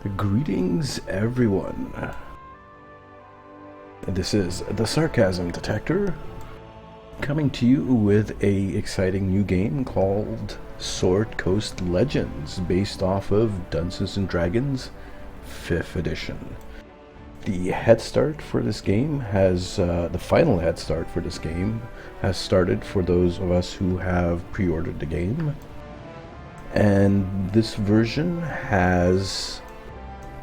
Greetings, everyone. This is the Sarcasm Detector coming to you with a exciting new game called Sword Coast Legends, based off of Dungeons and Dragons 5th edition. The head start for this game has, the final head start for this game has started for those of us who have pre-ordered the game. And this version has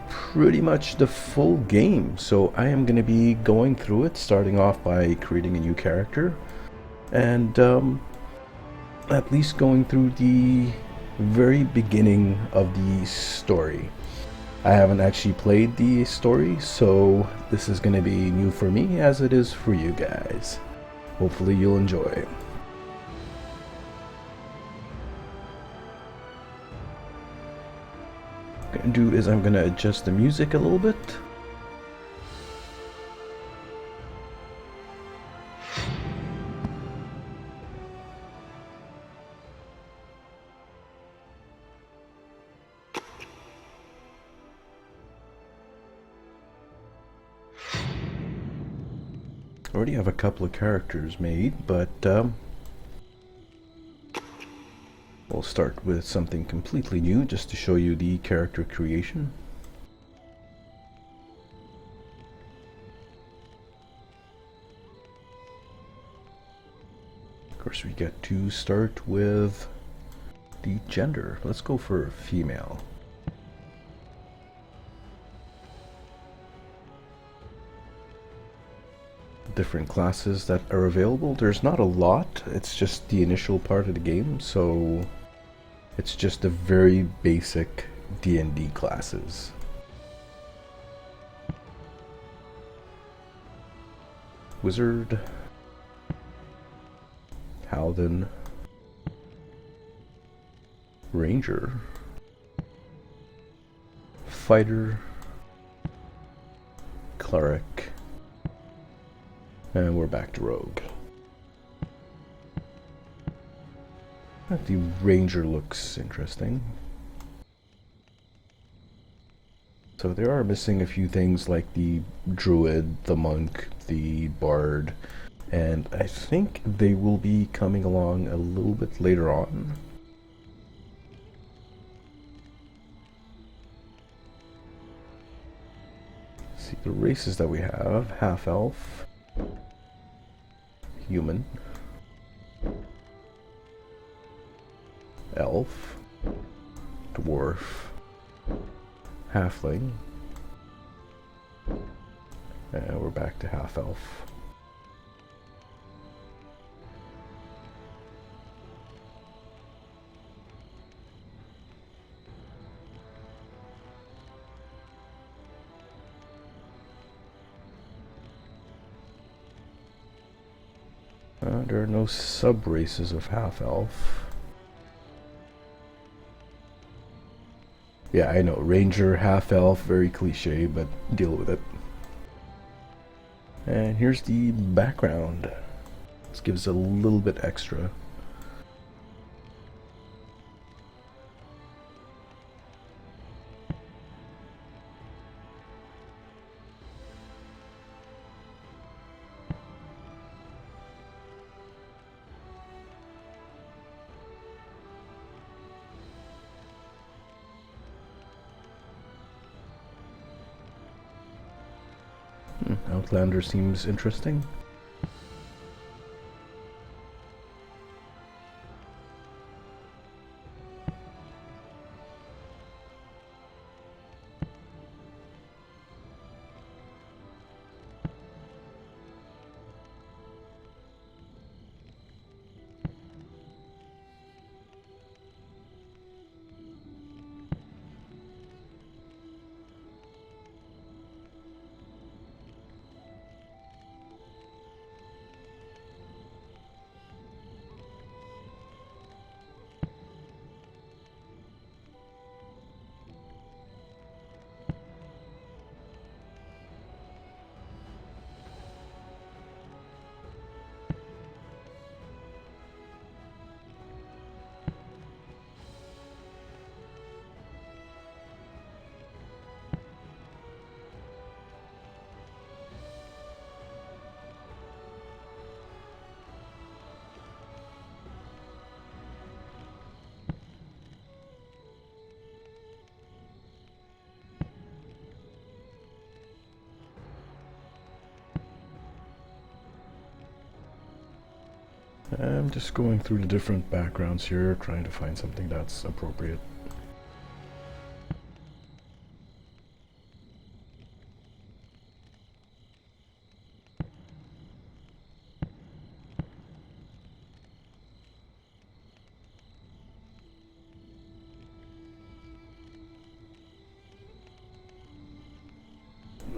pretty much the full game, so I am going to be going through it, starting off by creating a new character and at least going through the very beginning of the story. I haven't actually played the story, so this is going to be new for me as it is for you guys. Hopefully you'll enjoy. What I'm going to do is I'm going to adjust the music a little bit. I already have a couple of characters made, but we'll start with something completely new just to show you the character creation. Of course, we get to start with the gender. Let's go for female. Different classes that are available. There's not a lot. It's just the initial part of the game, so it's just the very basic D&D classes. Wizard, Paladin, Ranger, Fighter, Cleric, and we're back to Rogue. The Ranger looks interesting. So they are missing a few things like the Druid, the Monk, the Bard, and I think they will be coming along a little bit later on. Let's see the races that we have: half-elf, human, elf, dwarf, halfling, and we're back to half-elf. There are no sub-races of half-elf. Yeah, I know, Ranger, half-elf, very cliche, but deal with it. And here's the background. This gives a little bit extra. Outlander seems interesting. I'm just going through the different backgrounds here, trying to find something that's appropriate.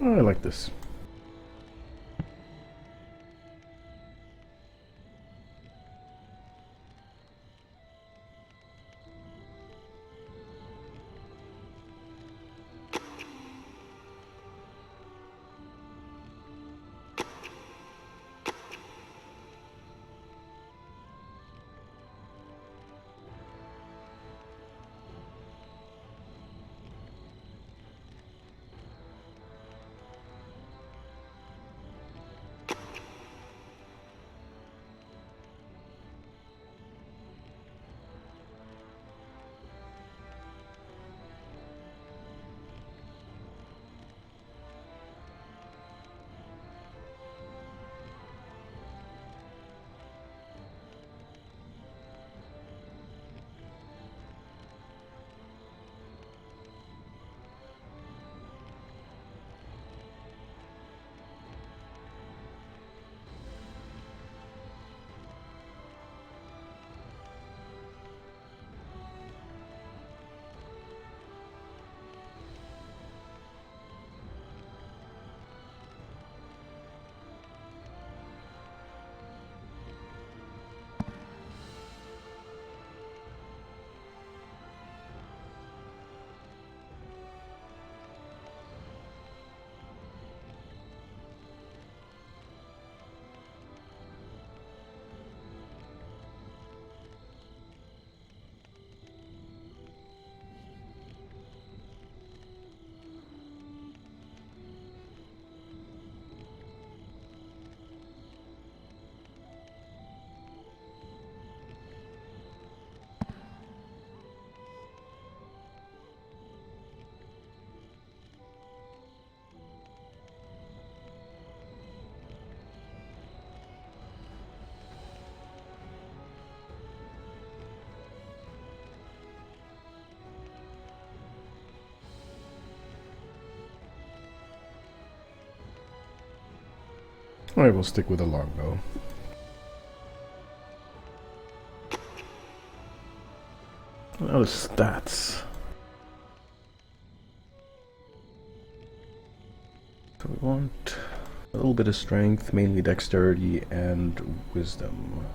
Oh, I like this. I will stick with a longbow. Now the stats. So we want a little bit of strength, mainly dexterity and wisdom.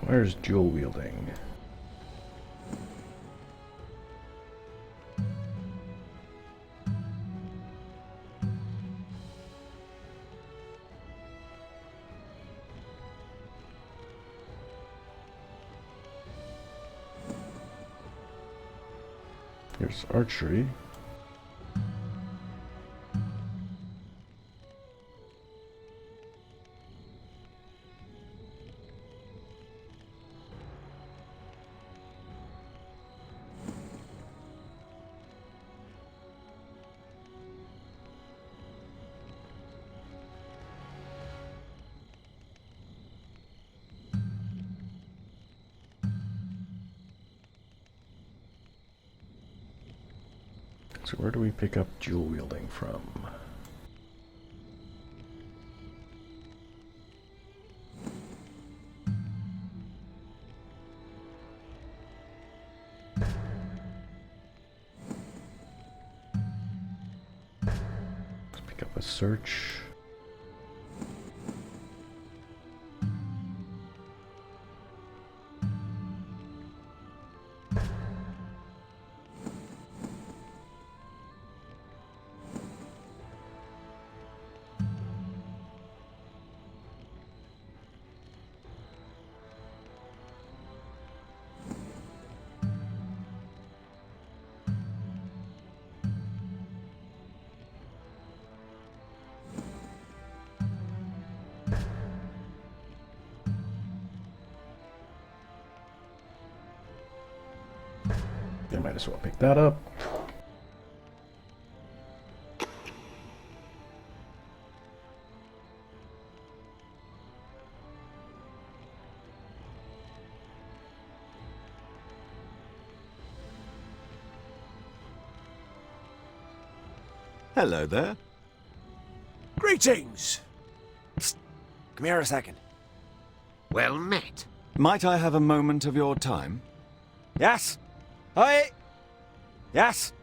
Requires dual wielding. Here's archery. So where do we pick up dual wielding from? Let's pick up a search. I might as well pick that up. Hello there. Greetings! Psst. Come here a second. Well met. Might I have a moment of your time? Yes? Aye? Yes?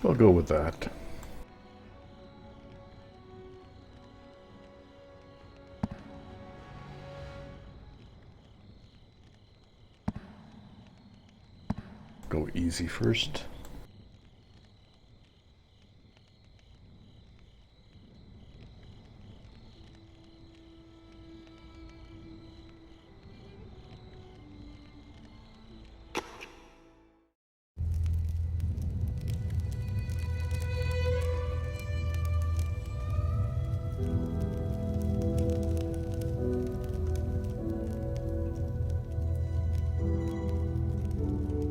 I'll go with that. Go easy first.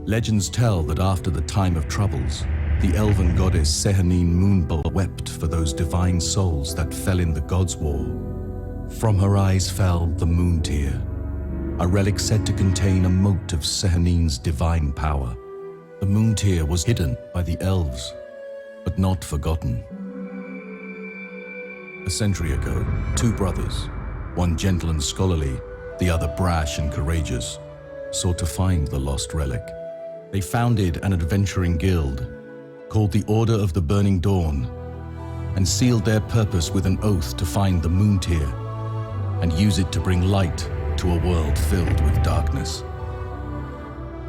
Legends tell that after the time of troubles, the elven goddess Sehanine Moonbull wept for those divine souls that fell in the gods' war. From her eyes fell the moon tear, a relic said to contain a mote of Sehanine's divine power. The moon tear was hidden by the elves, but not forgotten. A century ago, two brothers, one gentle and scholarly, the other brash and courageous, sought to find the lost relic. They founded an adventuring guild called the Order of the Burning Dawn and sealed their purpose with an oath to find the moon tear and use it to bring light to a world filled with darkness.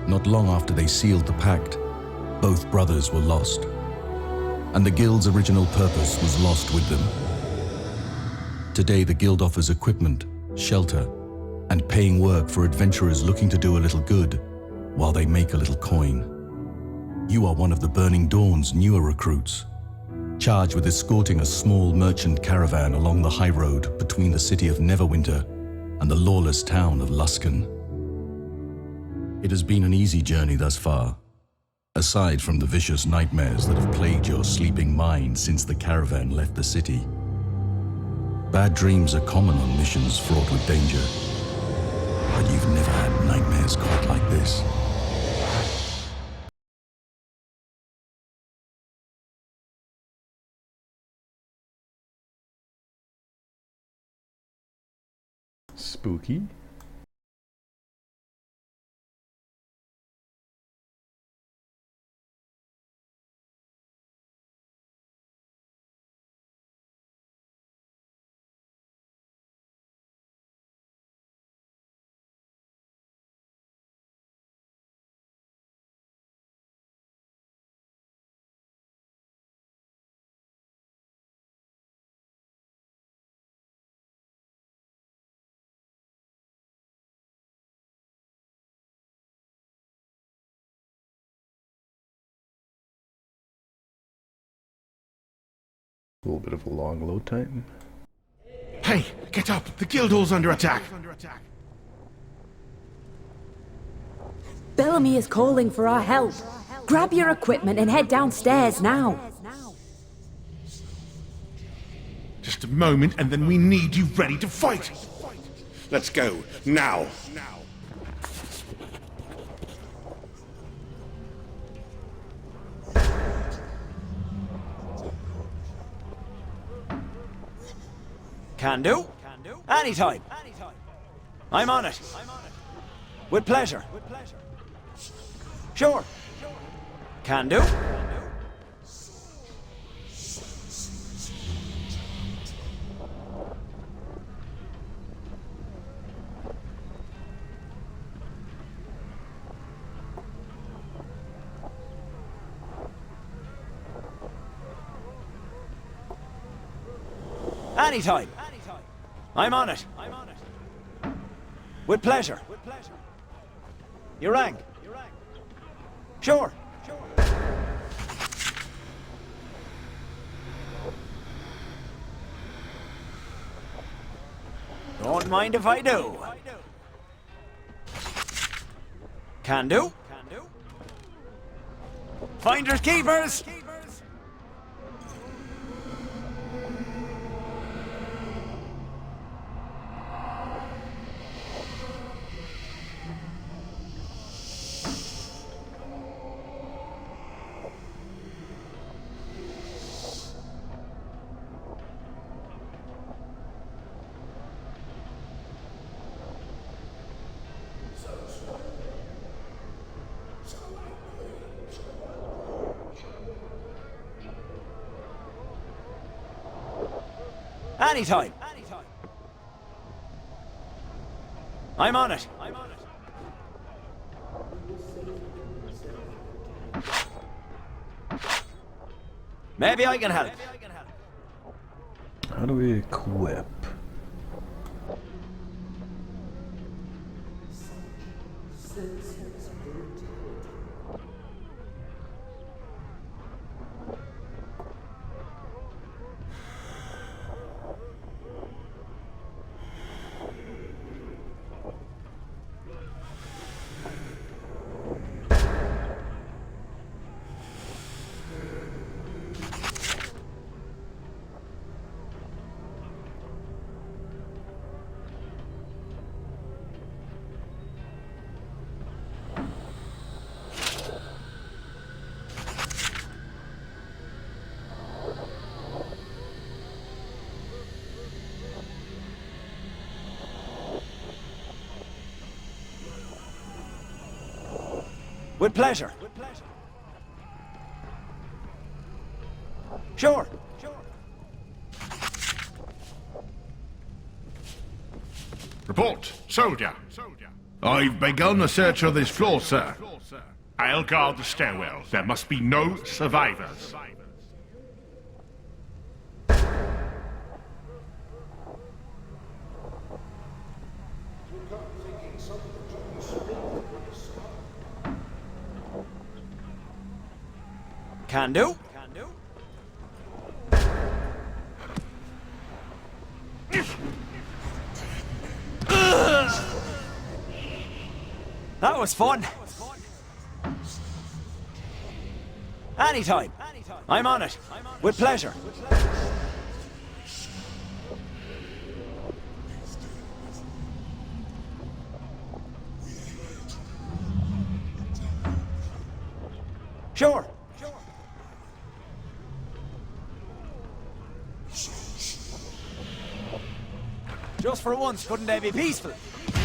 Not long after they sealed the pact, both brothers were lost, and the Guild's original purpose was lost with them. Today, the Guild offers equipment, shelter, and paying work for adventurers looking to do a little good while they make a little coin. You are one of the Burning Dawn's newer recruits, charged with escorting a small merchant caravan along the high road between the city of Neverwinter and the lawless town of Luskan. It has been an easy journey thus far, aside from the vicious nightmares that have plagued your sleeping mind since the caravan left the city. Bad dreams are common on missions fraught with danger, but you've never had nightmares quite like this. Spooky. A little bit of a long load time. Hey, get up! The Guildhall's under attack! Bellamy is calling for our help. Grab your equipment and head downstairs now. Just a moment, and then we need you ready to fight! Let's go, now! Can do. Anytime. I'm on it. With pleasure. Sure. Can do. Anytime. I'm on it. With pleasure. You rang. Sure. Don't mind if I do. Can do. Finders keepers. Anytime. I'm on it. Maybe I can help. How do we equip? With pleasure. Sure. Report, soldier. I've begun a search of this floor, sir. I'll guard the stairwell. There must be no survivors. Can do. That was fun. Anytime. I'm on it. With pleasure. Sure. Just for once, couldn't they be peaceful?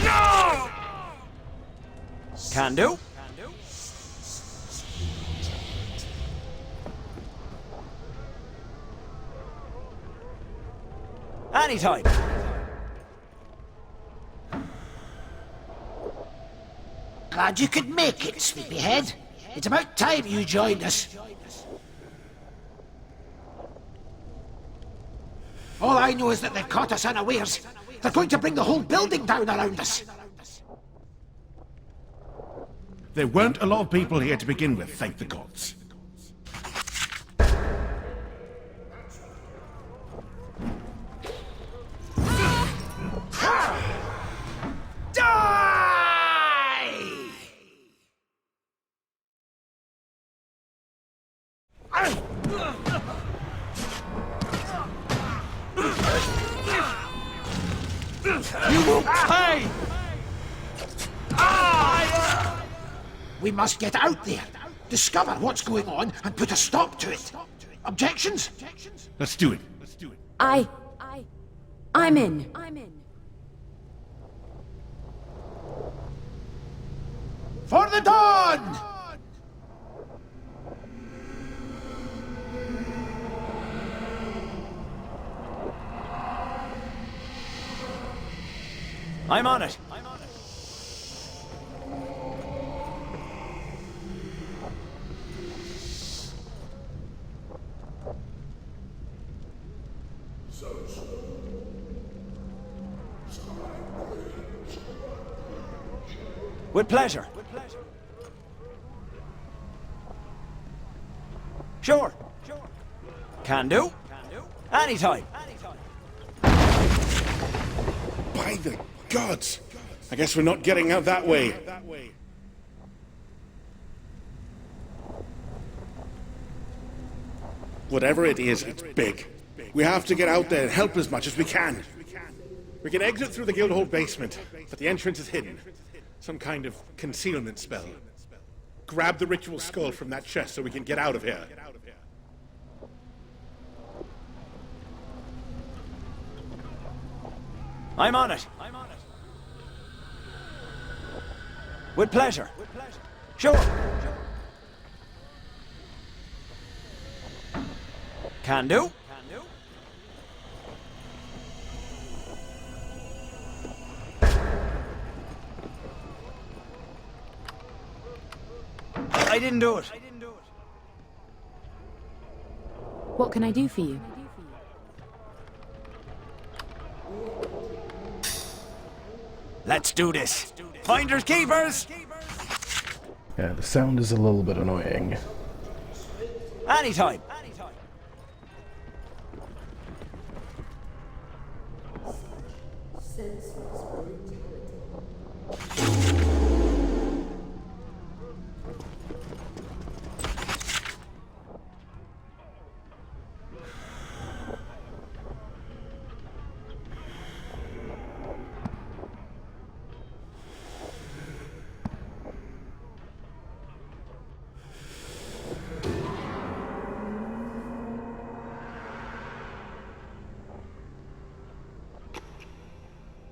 No! Can do. Anytime. Glad you could make it, sleepyhead. It's about time you joined us. All I know is that they've caught us unawares. They're going to bring the whole building down around us. There weren't a lot of people here to begin with, thank the gods. You will pay! We must get out there, discover what's going on, and put a stop to it. Objections? Let's do it. I'm in. For the dawn! I'm on it. With pleasure. Sure. Can do. Anytime. By the gods! I guess we're not getting out that way. Whatever it is, it's big. We have to get out there and help as much as we can. We can exit through the Guildhall basement, but the entrance is hidden. Some kind of concealment spell. Grab the ritual skull from that chest so we can get out of here. I'm on it. With pleasure. Sure. Can do. I didn't do it. What can I do for you? Let's do this. Finders keepers. Yeah, the sound is a little bit annoying. Anytime.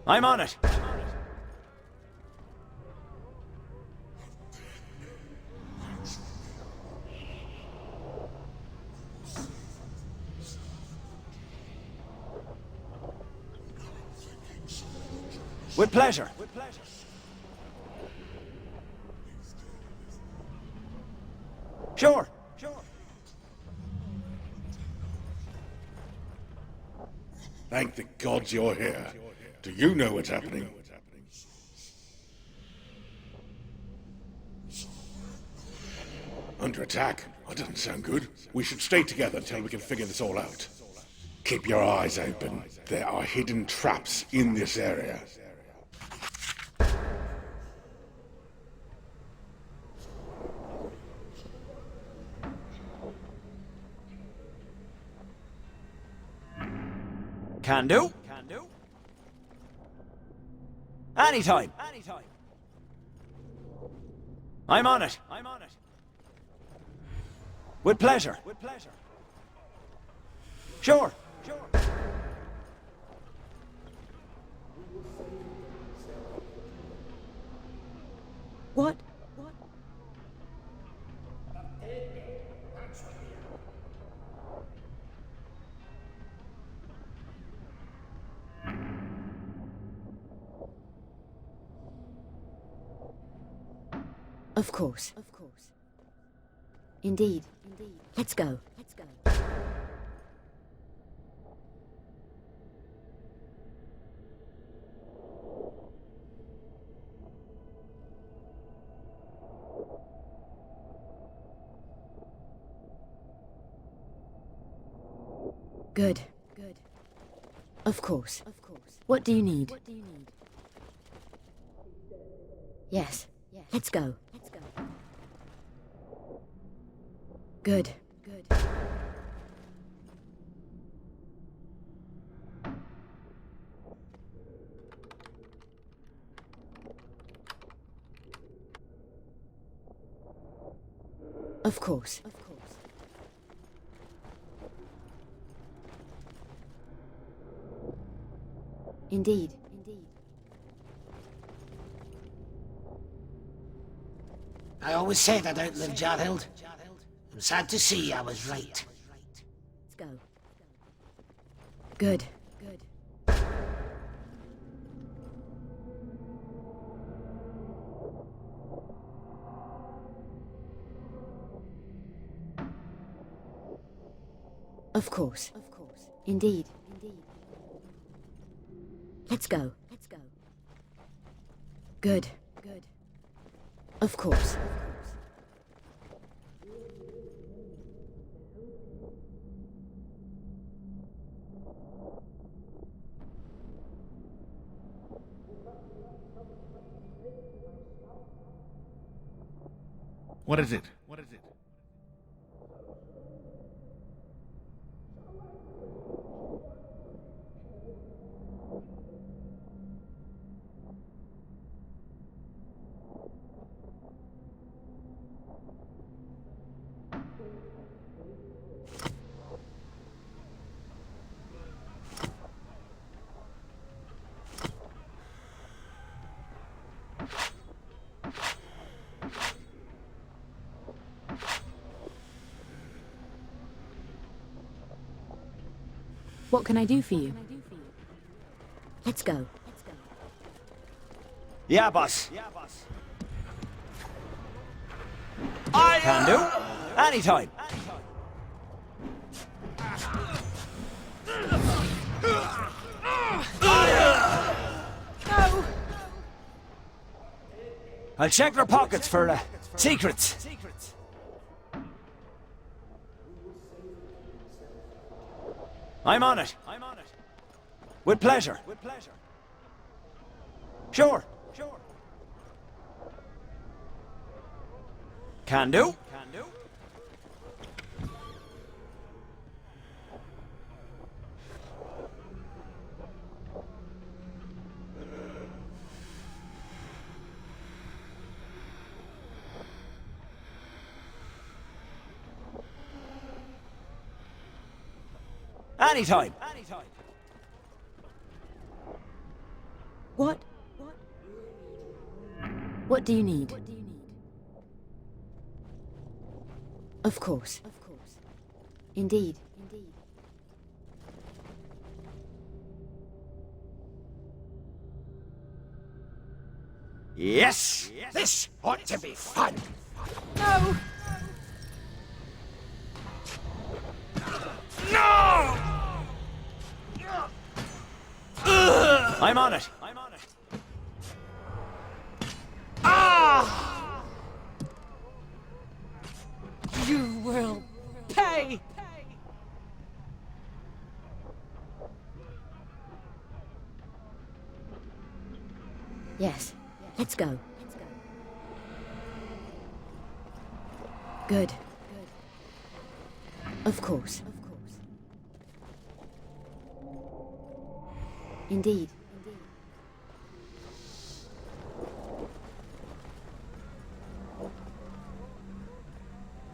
I'm on it. With pleasure. Sure. Thank the gods you're here. Do you know what's happening? Under attack? That doesn't sound good. We should stay together until we can figure this all out. Keep your eyes open. There are hidden traps in this area. Can do. Anytime. I'm on it. With pleasure. Sure. What? Of course. Indeed. Let's go. Good. Of course. What do you need? Yes. Let's go. Good. Of course. Indeed. I always said I'd outlive Jarhild. I'm sad to see I was right. Let's go. Good. Of course. Indeed. Let's go. Good. Of course. What is it? What can I do for you? Let's go. Yeah, boss. Can do. Anytime. I'll check their pockets for secrets. I'm on it. With pleasure. Sure. Can do. Anytime. What? What do you need? Of course. Indeed. Yes! This ought to be fun. No! I'm on it! You will pay! Yes, let's go. Good. Of course. Indeed.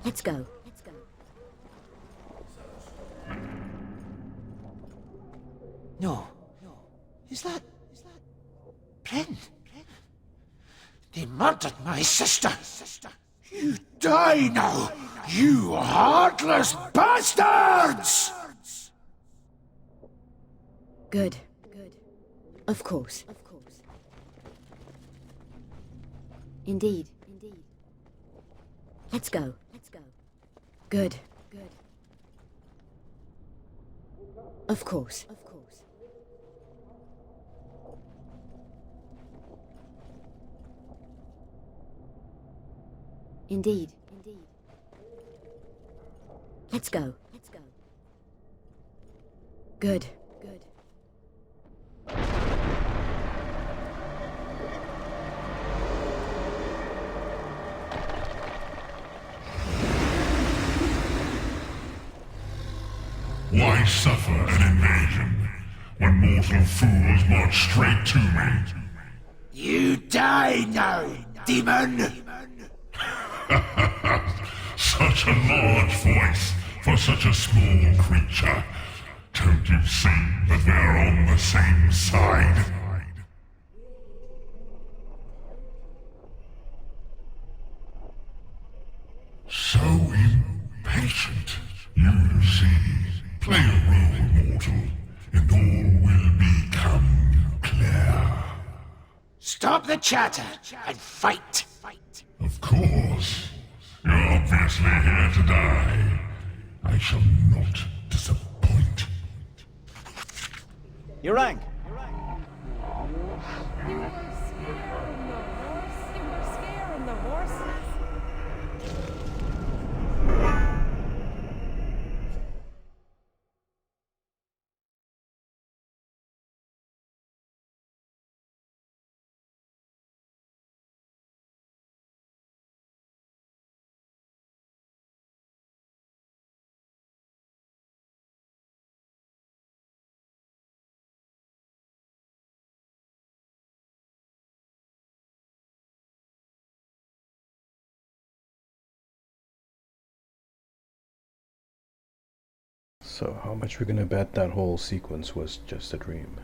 Let's go. No. Is that... Bryn? They murdered my sister. You die now, you heartless bastards! Good. Of course. Indeed. Let's go. Good. Of course. Indeed. Let's go. Good. Why suffer an invasion when mortal fools march straight to me? You die now, demon! Such a large voice for such a small creature. Don't you see that we're on the same side? So impatient. You see, play a role, mortal, and all will become clear. Stop the chatter and fight! Of course. You're obviously here to die. I shall not disappoint. You rang. You were scaring the horses. So how much we're gonna bet that whole sequence was just a dream?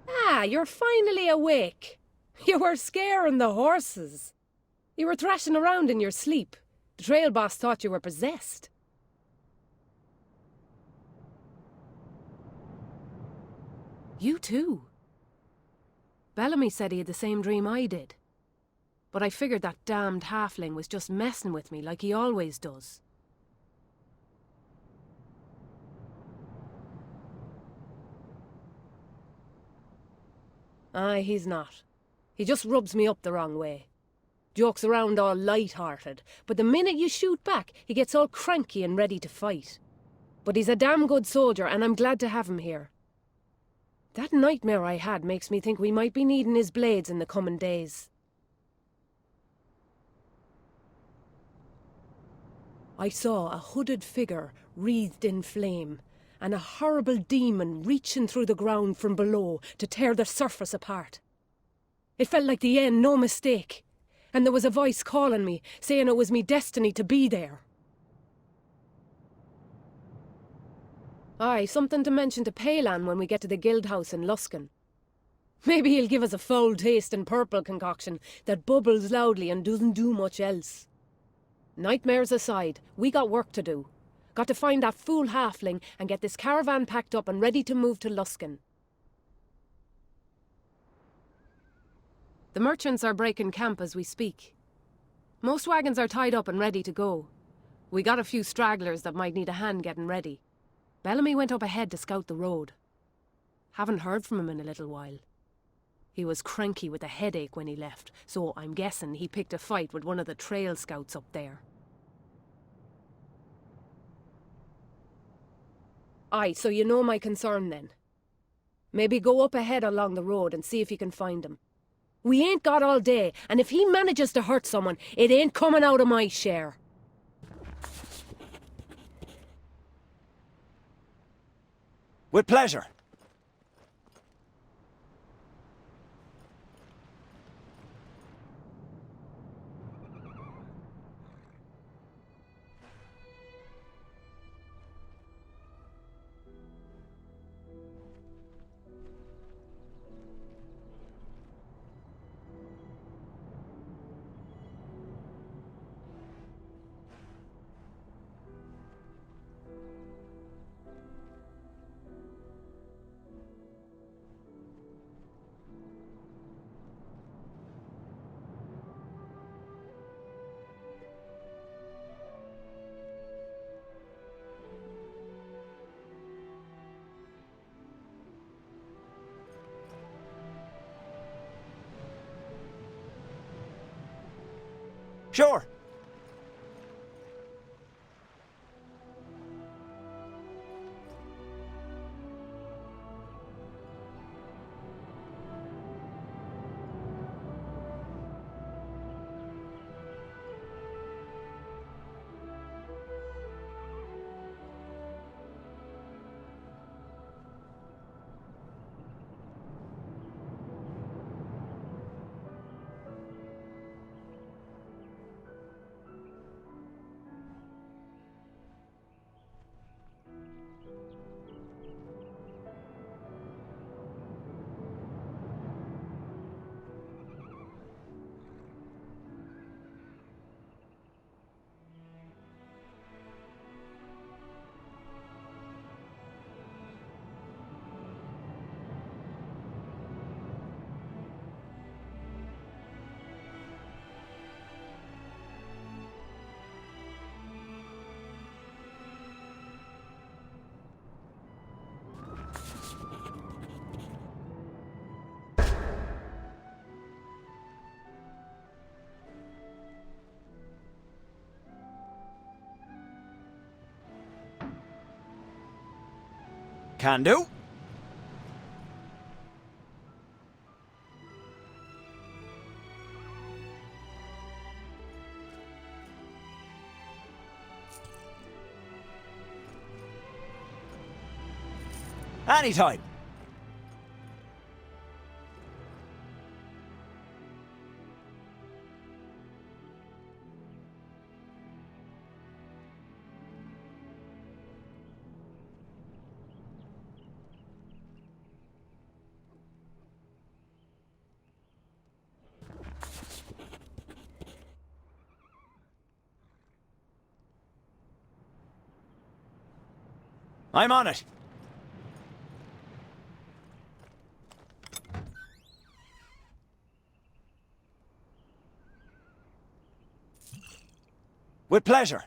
Ah, you're finally awake. You were scaring the horses. You were thrashing around in your sleep. The trail boss thought you were possessed. You too. Bellamy said he had the same dream I did. But I figured that damned halfling was just messing with me like he always does. Aye, he's not. He just rubs me up the wrong way. Jokes around all light-hearted, but the minute you shoot back, he gets all cranky and ready to fight. But he's a damn good soldier, and I'm glad to have him here. That nightmare I had makes me think we might be needing his blades in the coming days. I saw a hooded figure wreathed in flame, and a horrible demon reaching through the ground from below to tear the surface apart. It felt like the end, no mistake. And there was a voice calling me, saying it was me destiny to be there. Aye, something to mention to Palan when we get to the guild house in Luskan. Maybe he'll give us a foul taste in purple concoction that bubbles loudly and doesn't do much else. Nightmares aside, we got work to do. Got to find that fool halfling and get this caravan packed up and ready to move to Luskan. The merchants are breaking camp as we speak. Most wagons are tied up and ready to go. We got a few stragglers that might need a hand getting ready. Bellamy went up ahead to scout the road. Haven't heard from him in a little while. He was cranky with a headache when he left, so I'm guessing he picked a fight with one of the trail scouts up there. Aye, so you know my concern then. Maybe go up ahead along the road and see if you can find him. We ain't got all day, and if he manages to hurt someone, it ain't coming out of my share. With pleasure. Sure. Can do. Anytime. I'm on it. With pleasure.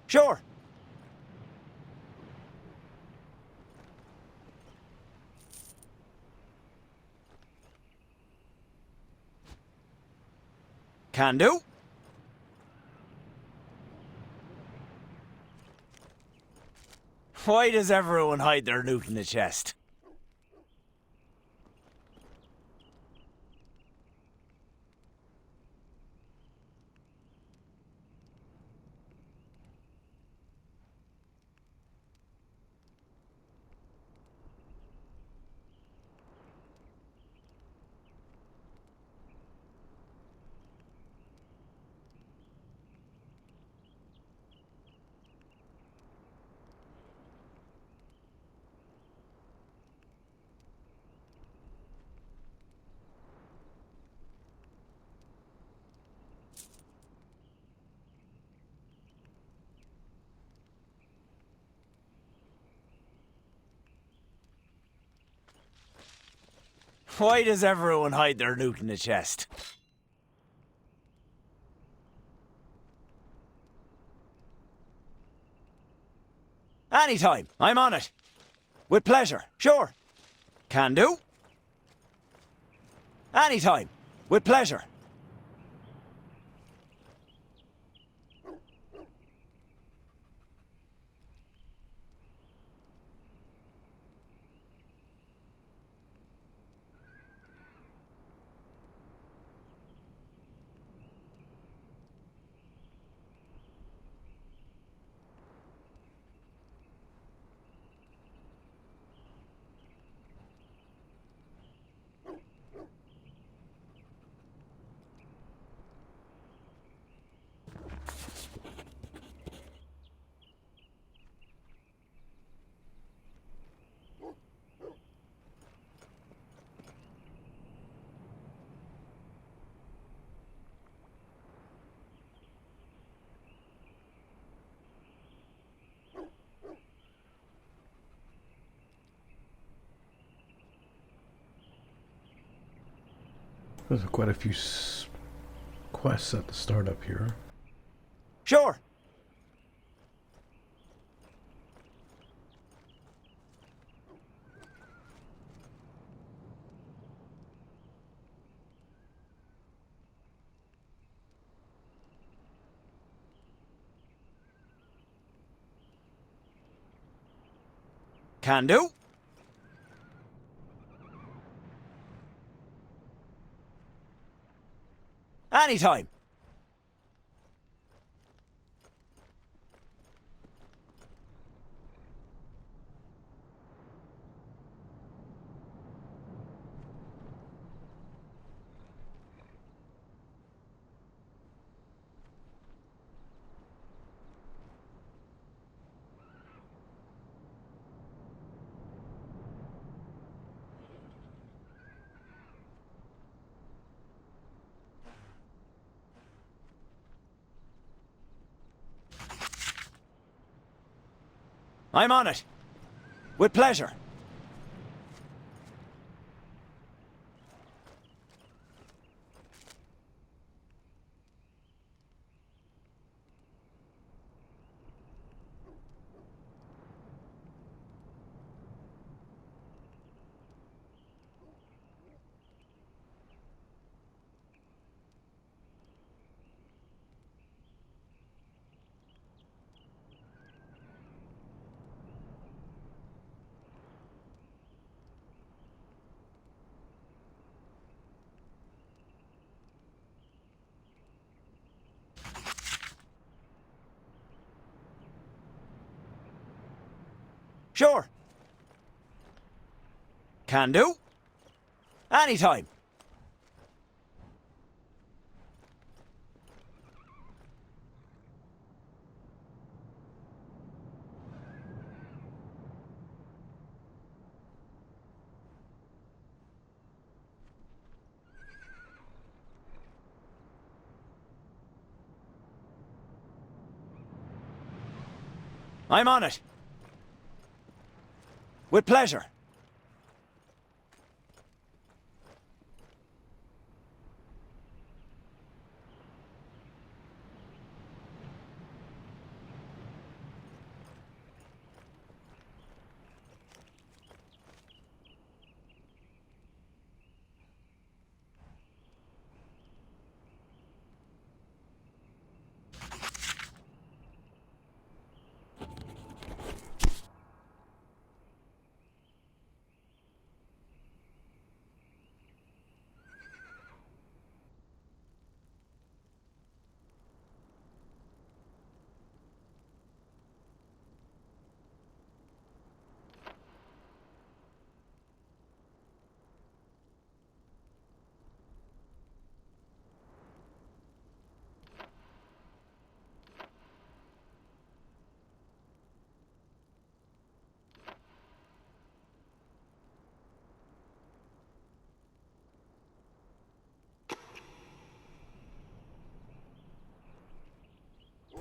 Sure. Can do. Why does everyone hide their loot in the chest? Why does everyone hide their loot in the chest? Anytime. I'm on it. With pleasure. Sure. Can do. Anytime. With pleasure. There's quite a few quests at the start up here. Sure. Can do. Anytime. I'm on it. With pleasure. Sure. Can do. Anytime. I'm on it. With pleasure.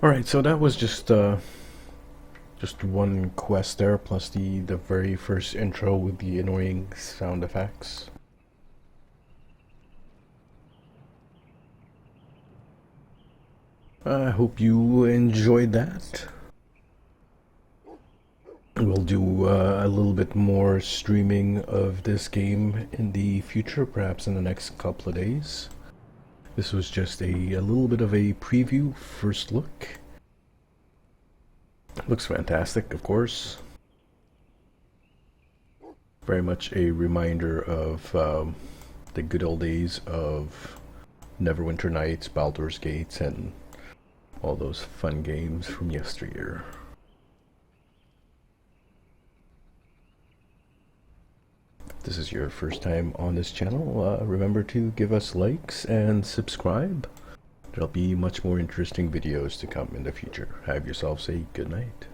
Alright, so that was just one quest there, plus the very first intro with the annoying sound effects. I hope you enjoyed that. We'll do a little bit more streaming of this game in the future, perhaps in the next couple of days. This was just a little bit of a preview, first look. Looks fantastic, of course. Very much a reminder of the good old days of Neverwinter Nights, Baldur's Gates, and all those fun games from yesteryear. If this is your first time on this channel, remember to give us likes and subscribe. There'll be much more interesting videos to come in the future. Have yourselves a good night.